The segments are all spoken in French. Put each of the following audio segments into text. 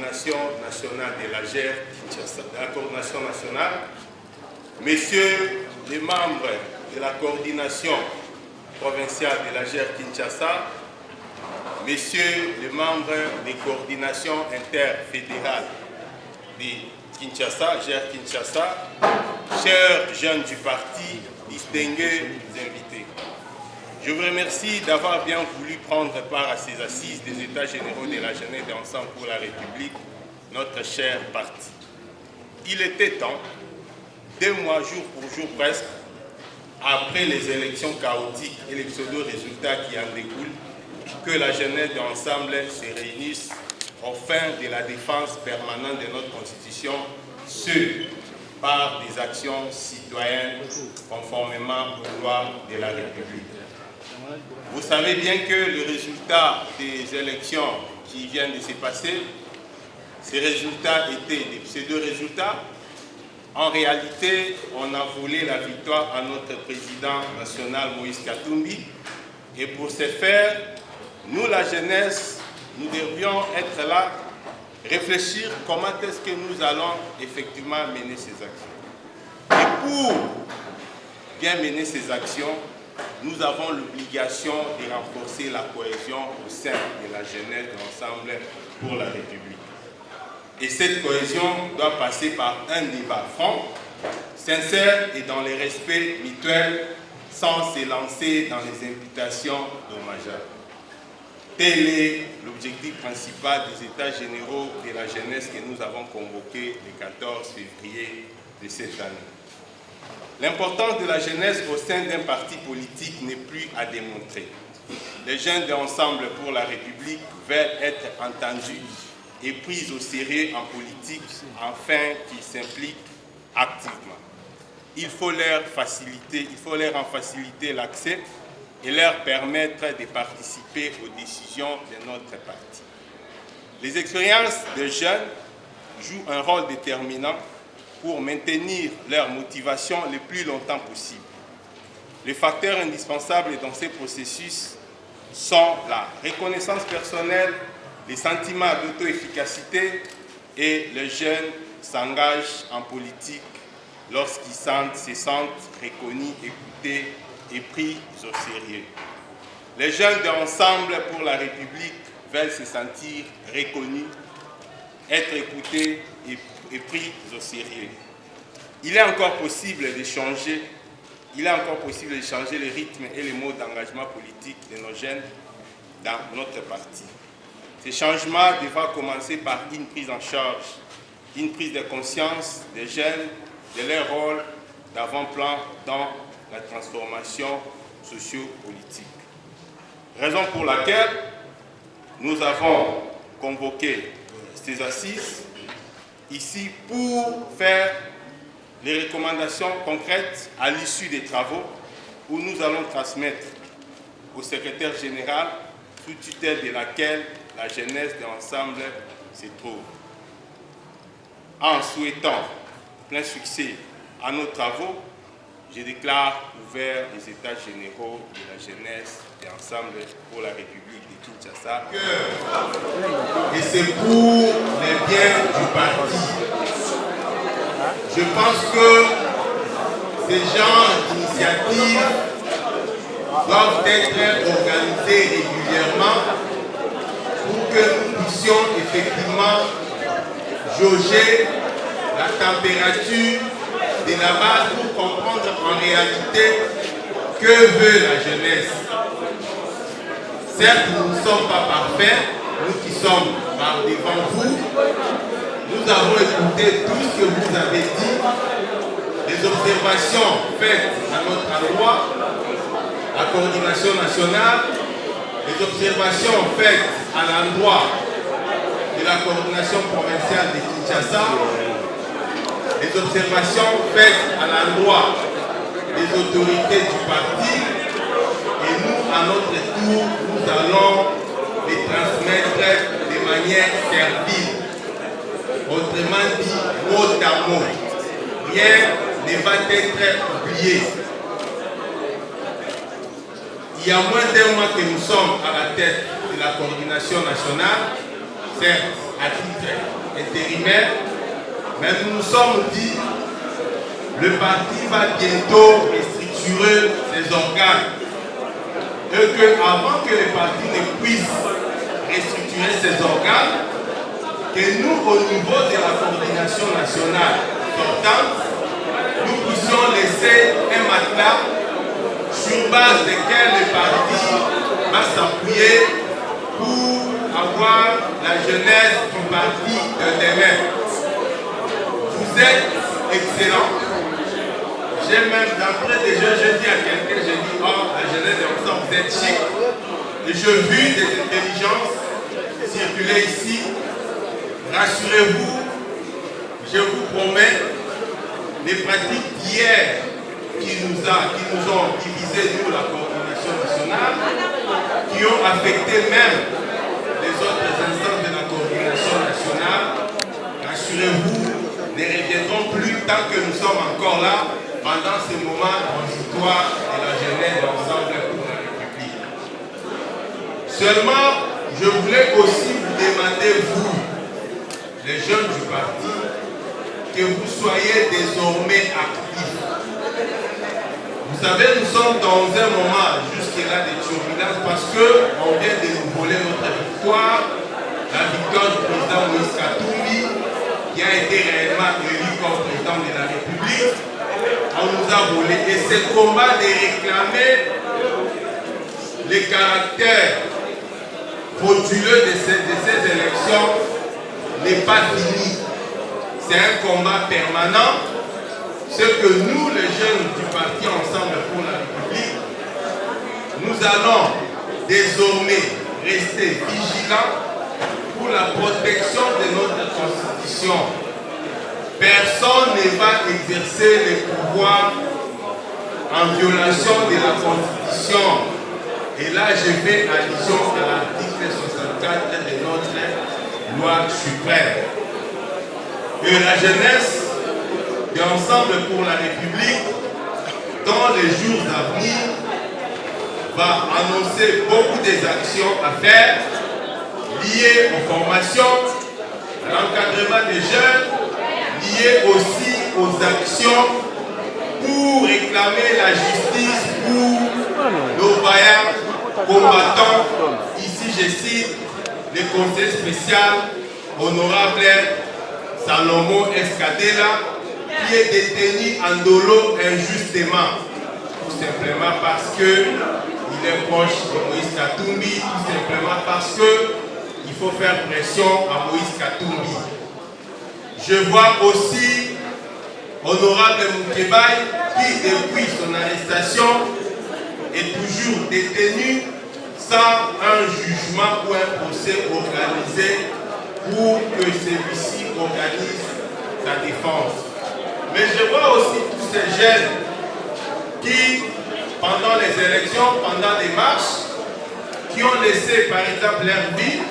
coordination nationale de la GER Kinshasa, de la coordination nationale, messieurs les membres de la coordination provinciale de la GER Kinshasa, messieurs les membres des coordinations interfédérales de Kinshasa, GER Kinshasa, chers jeunes du parti, distingués invités. Je vous remercie d'avoir bien voulu prendre part à ces assises des États généraux de la jeunesse et Ensemble pour la République, notre cher parti. Il était temps, 2 mois jour pour jour presque, après les élections chaotiques et les pseudo-résultats qui en découlent, que la jeunesse d'Ensemble se réunisse au fin de la défense permanente de notre Constitution, ce par des actions citoyennes conformément aux lois de la République. Vous savez bien que le résultat des élections qui viennent de se passer, ces résultats étaient des pseudo-résultats. En réalité, on a volé la victoire à notre président national Moïse Katumbi. Et pour ce faire, nous, la jeunesse, nous devions être là, réfléchir comment est-ce que nous allons effectivement mener ces actions. Et pour bien mener ces actions, nous avons l'obligation de renforcer la cohésion au sein de la jeunesse de l'Ensemble pour la République. Et cette cohésion doit passer par un débat franc, sincère et dans le respect mutuel, sans se lancer dans les imputations dommageables. Tel est l'objectif principal des États généraux de la jeunesse que nous avons convoqués le 14 février de cette année. L'importance de la jeunesse au sein d'un parti politique n'est plus à démontrer. Les jeunes d'Ensemble pour la République veulent être entendus et pris au sérieux en politique afin qu'ils s'impliquent activement. Il faut leur en faciliter l'accès et leur permettre de participer aux décisions de notre parti. Les expériences de jeunes jouent un rôle déterminant pour maintenir leur motivation le plus longtemps possible. Les facteurs indispensables dans ces processus sont la reconnaissance personnelle, les sentiments d'auto-efficacité et les jeunes s'engagent en politique lorsqu'ils se sentent reconnus, écoutés et pris au sérieux. Les jeunes d'Ensemble pour la République veulent se sentir reconnus, être écoutés et pris au sérieux. Il est encore possible de changer le rythme et les modes d'engagement politique de nos jeunes dans notre parti. Ces changements devront commencer par une prise en charge, une prise de conscience des jeunes de leur rôle d'avant-plan dans la transformation socio-politique. Raison pour laquelle nous avons convoqué ces assises ici pour faire les recommandations concrètes à l'issue des travaux où nous allons transmettre au secrétaire général sous tutelle de laquelle la jeunesse de l'Ensemble se trouve. En souhaitant plein succès à nos travaux, je déclare ouvert les États généraux de la jeunesse et Ensemble pour la République de Kinshasa. Et c'est pour les biens du parti. Je pense que ces genres d'initiatives doivent être organisées régulièrement pour que nous puissions effectivement jauger la température de la base pour comprendre en réalité que veut la jeunesse. Certes, nous ne sommes pas parfaits, nous qui sommes par devant vous, nous avons écouté tout ce que vous avez dit, les observations faites à notre endroit, la coordination nationale, les observations faites à l'endroit de la coordination provinciale de Kinshasa, les observations faites à l'endroit des autorités du parti, et nous, à notre tour, nous allons les transmettre de manière servile. Autrement dit, mot à mot. Rien ne va être oublié. Il y a moins d'un mois que nous sommes à la tête de la coordination nationale, certes à titre intérimaire, mais nous nous sommes dit le parti va bientôt restructurer ses organes et qu'avant que le parti ne puisse restructurer ses organes, que nous, au niveau de la coordination nationale sortante, nous puissions laisser un matelas sur base duquel le parti va s'appuyer pour avoir la jeunesse du parti de demain. Vous êtes excellents. J'ai même d'entrée de jeu, je dis à quelqu'un, je dis, oh, la jeunesse de l'ensemble, vous êtes chic. Et je vis des intelligences circuler ici. Rassurez-vous, je vous promets, les pratiques d'hier qui nous ont divisé, nous, la coordination nationale, qui ont affecté même les autres instances de la coordination nationale, rassurez-vous, ne reviendront plus tant que nous sommes encore là pendant ce moment transitoire de la jeunesse ensemble pour la République. Seulement, je voulais aussi vous demander, vous, les jeunes du parti, que vous soyez désormais actifs. Vous savez, nous sommes dans un moment jusque-là de turbulence parce qu'on vient de nous voler notre victoire, la victoire du président Moïse Katumbi, qui a été réellement élu comme président de la République. On nous a volé. Et ce combat de réclamer les caractères frauduleux de ces élections n'est pas fini. C'est un combat permanent. Ce que nous, les jeunes du parti Ensemble pour la République, nous allons désormais rester vigilants pour la protection de notre Constitution. Personne ne va exercer les pouvoirs en violation de la Constitution. Et là, je fais allusion à l'article 64 de notre loi suprême. Et la jeunesse d'Ensemble pour la République, dans les jours à venir, va annoncer beaucoup des actions à faire liées aux formations, à l'encadrement des jeunes, liées aussi aux actions pour réclamer la justice pour nos vaillants combattants. Ici, je cite le conseil spécial honorable Salomo Escadela, qui est détenu en dolo injustement, tout simplement parce qu'il est proche de Moïse Katumbi, tout simplement parce qu'il faut faire pression à Moïse Katumbi. Je vois aussi honorable Moukebaï, qui depuis son arrestation est toujours détenu sans un jugement ou un procès organisé pour que celui-ci organise sa défense. Mais je vois aussi tous ces jeunes qui, pendant les élections, pendant les marches, qui ont laissé par exemple leur vie,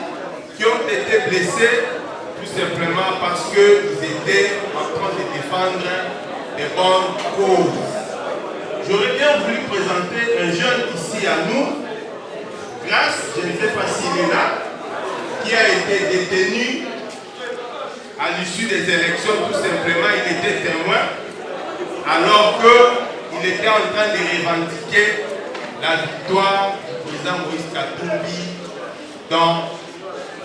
qui ont été blessés tout simplement parce qu'ils étaient en train de défendre des bonnes causes. J'aurais bien voulu présenter un jeune ici à nous, Grâce, je ne sais pas s'il est là, qui a été détenu à l'issue des élections, tout simplement, il était témoin, alors qu'il était en train de revendiquer la victoire du président Moïse Katumbi dans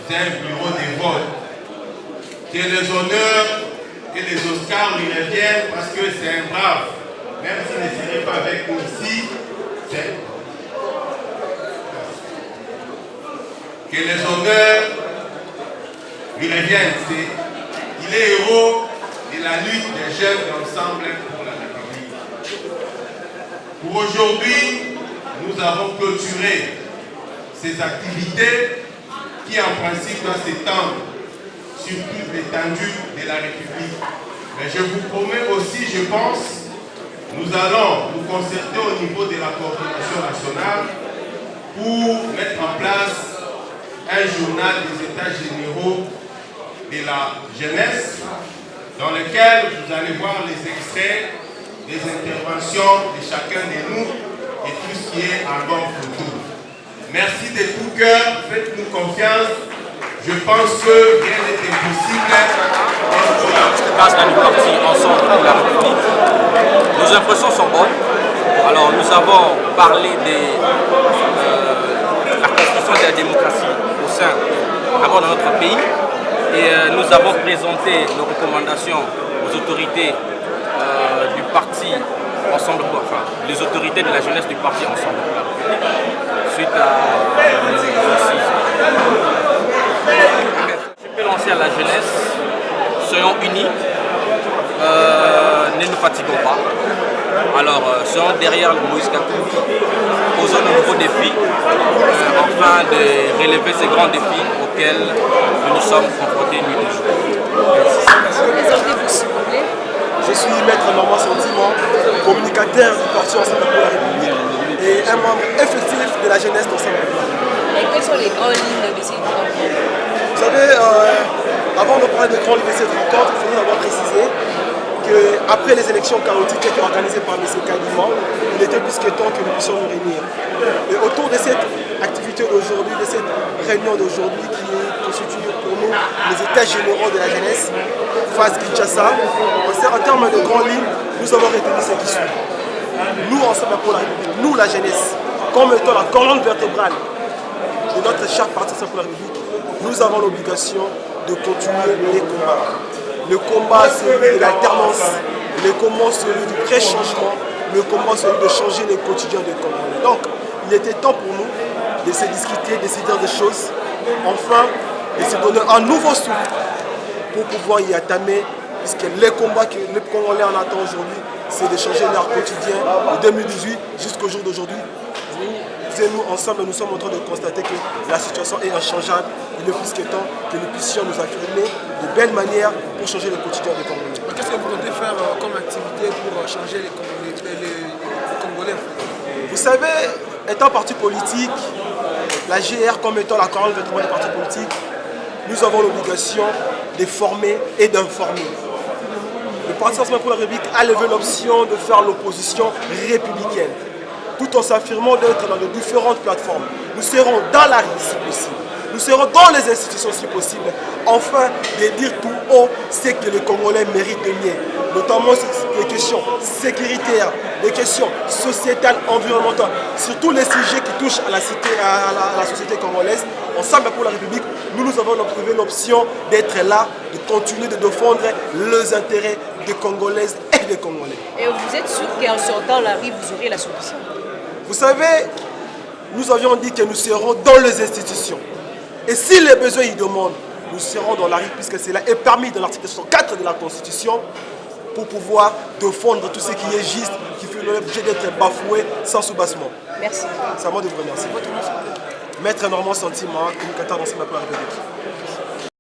un bureau de vote. Que les honneurs et les Oscars lui reviennent parce que c'est un brave. Même s'il ne serait pas avec nous ici, que les honneurs lui reviennent. Il est héros de la lutte des jeunes d'Ensemble pour la République. Pour aujourd'hui, nous avons clôturé ces activités qui en principe doivent s'étendre sur toute l'étendue de la République. Mais je vous promets aussi, je pense, nous allons nous concerter au niveau de la coordination nationale pour mettre en place un journal des États généraux de la jeunesse dans lequel vous allez voir les extraits des interventions de chacun de nous et tout ce qui est en bonne photo. Merci de tout cœur, faites-nous confiance. Je pense que rien n'est impossible. candidat du parti Ensemble pour la République. Nos impressions sont bonnes. Alors nous avons parlé de la construction de la démocratie au sein d'abord de notre pays et nous avons présenté nos recommandations aux autorités du parti Ensemble, enfin les autorités de la jeunesse du parti Ensemble pour la République suite à l'exercice. Je peux lancer à la jeunesse, soyons unis, ne nous fatiguons pas. Alors, soyons derrière Moïse Katumbi, posons de nouveaux défis, afin de relever ces grands défis auxquels nous nous sommes confrontés nuit et jour. Présentez-vous s'il vous plaît. Je suis Maître Normand Sentiment, communicateur du parti Ensemble pour la République et un membre effectif de la jeunesse d'Ensemble pour la République. Et quelles sont les grandes lignes de cette rencontre? Vous savez, avant de parler de grandes lignes de cette rencontre, il faudrait d'abord préciser qu'après les élections chaotiques qui étaient organisées par M. Kaliman, il était plus que temps que nous puissions nous réunir. Et autour de cette activité d'aujourd'hui, de cette réunion d'aujourd'hui qui constitue pour nous les états généraux de la jeunesse, face Kinshasa, en termes de grandes lignes, nous avons retenu ce qui suit. Nous, Ensemble pour la République, nous la jeunesse, comme étant la colonne vertébrale de notre cher parti Ensemble pour la République, nous avons l'obligation de continuer les combats. Le combat, celui de l'alternance, le combat, celui du pré-changement, le combat, celui de changer les quotidiens des Congolais. Donc, il était temps pour nous de se discuter, de se dire des choses, enfin, de se donner un nouveau souffle pour pouvoir y attamer, puisque les combats que les Congolais en attendent aujourd'hui, c'est de changer leur quotidien de 2018 jusqu'au jour d'aujourd'hui. Vous et nous, ensemble, nous sommes en train de constater que la situation est inchangeable. Il est plus que temps que nous puissions nous affirmer de belle manière pour changer le quotidien des Congolais. Qu'est-ce que vous comptez faire comme activité pour changer les Congolais? Vous savez, étant parti politique, la GR comme étant la colonne vertébrale des partis politiques, nous avons l'obligation de former et d'informer. Le Parti Ensemble pour la République a levé l'option de faire l'opposition républicaine, tout en s'affirmant d'être dans de différentes plateformes. Nous serons dans la rue si possible. Nous serons dans les institutions si possible, enfin de dire tout haut ce que les Congolais méritent de mieux, notamment les questions sécuritaires, les questions sociétales, environnementales, surtout les sujets qui touchent à la société congolaise. Ensemble pour la République, nous avons trouvé l'option d'être là, de continuer de défendre les intérêts des Congolaises et des Congolais. Et vous êtes sûr qu'en sortant la rue, vous aurez la solution? Vous savez, nous avions dit que nous serons dans les institutions. Et si les besoins y demandent, nous serons dans la rue, puisque cela est permis dans l'article 104 de la Constitution, pour pouvoir défendre tout ce qui est juste, qui fait l'objet d'être bafoué sans soubassement. Merci. C'est à moi de vous remercier. Maître Normand Sentiment, communicateur d'Ensemble pour la République.